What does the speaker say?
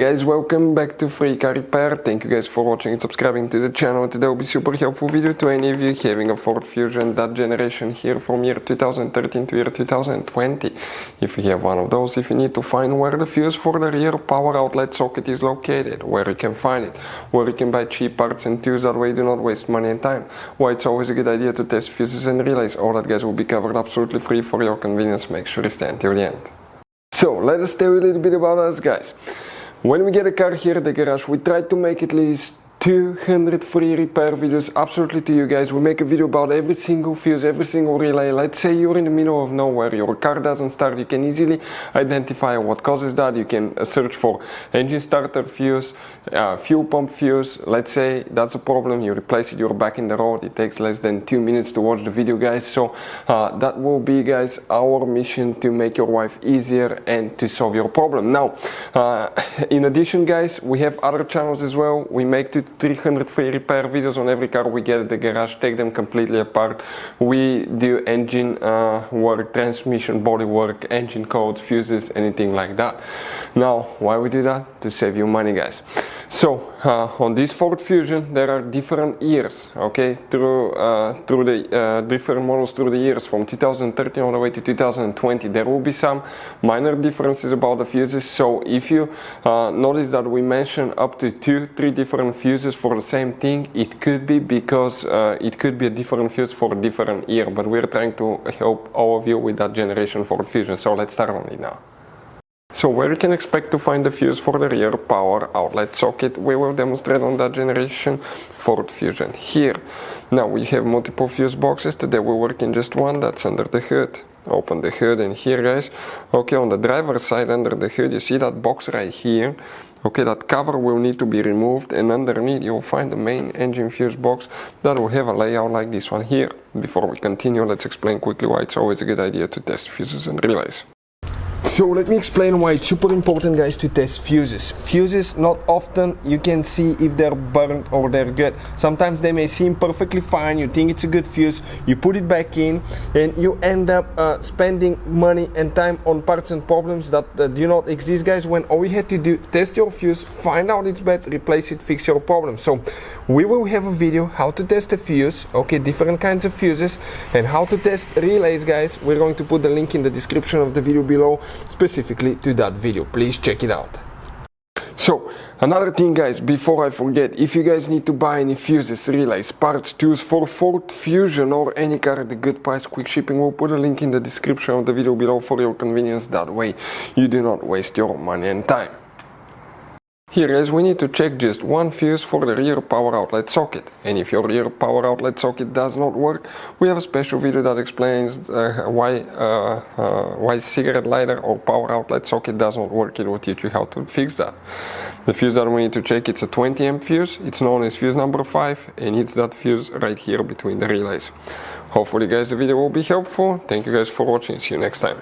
guys, welcome back to Free Car Repair. Thank you guys for watching and subscribing to the channel. Today will be super helpful video to any of you having a Ford Fusion, that generation here from year 2013 to year 2020. If you have one of those, if you need to find where the fuse for the rear power outlet socket is located, where you can find it, where you can buy cheap parts and tools, that way you do not waste money and time, why it's always a good idea to test fuses and relays, all that guys will be covered absolutely free for your convenience. Make sure you stay until the end. So let us tell you a little bit about us guys. When we get a car here at the garage, we try to make at least 200 free repair videos absolutely to you guys. We make a video about every single fuse, every single relay. Let's say you're in the middle of nowhere, your car doesn't start, you can easily identify what causes that. You can search for engine starter fuse, fuel pump fuse. Let's say that's a problem, you replace it, you're back in the road. It takes less than 2 minutes to watch the video guys. So that will be guys our mission, to make your life easier and to solve your problem. Now in addition guys, we have other channels as well. We make 300 free repair videos on every car we get at the garage, take them completely apart. We do engine work, transmission, body work, engine codes, fuses, anything like that. Now, why we do that? To save you money guys. So on this Ford Fusion there are different years, okay, through the different models through the years from 2013 all the way to 2020. There will be some minor differences about the fuses, so if you notice that we mention up to 2-3 different fuses for the same thing, it could be because it could be a different fuse for a different year, but we're trying to help all of you with that generation Ford Fusion. So let's start on it now. So where you can expect to find the fuse for the rear power outlet socket, we will demonstrate on that generation Ford Fusion here. Now we have multiple fuse boxes. Today we work in just one, that's under the hood. Open the hood, and here guys, okay, on the driver's side under the hood you see that box right here. Okay, that cover will need to be removed, and underneath you'll find the main engine fuse box that will have a layout like this one here. Before we continue, let's explain quickly why it's always a good idea to test fuses and relays. So let me explain why it's super important guys to test fuses. Fuses, not often you can see if they're burnt or they're good. Sometimes they may seem perfectly fine, you think it's a good fuse, you put it back in and you end up spending money and time on parts and problems that do not exist guys, when all you had to do, test your fuse, find out it's bad, replace it, fix your problem. So we will have a video how to test a fuse, okay, different kinds of fuses, and how to test relays guys. We're going to put the link in the description of the video below specifically to that video. Please check it out. So another thing guys, before I forget, if you guys need to buy any fuses, relays, parts, tools for Ford Fusion or any car at a good price, quick shipping, we'll put a link in the description of the video below for your convenience. That way you do not waste your money and time. Here guys, we need to check just one fuse for the rear power outlet socket, and if your rear power outlet socket does not work, we have a special video that explains why cigarette lighter or power outlet socket does not work. It will teach you how to fix that. The fuse that we need to check, it's a 20 amp fuse, it's known as fuse number 5, and it's that fuse right here between the relays. Hopefully guys the video will be helpful. Thank you guys for watching, see you next time.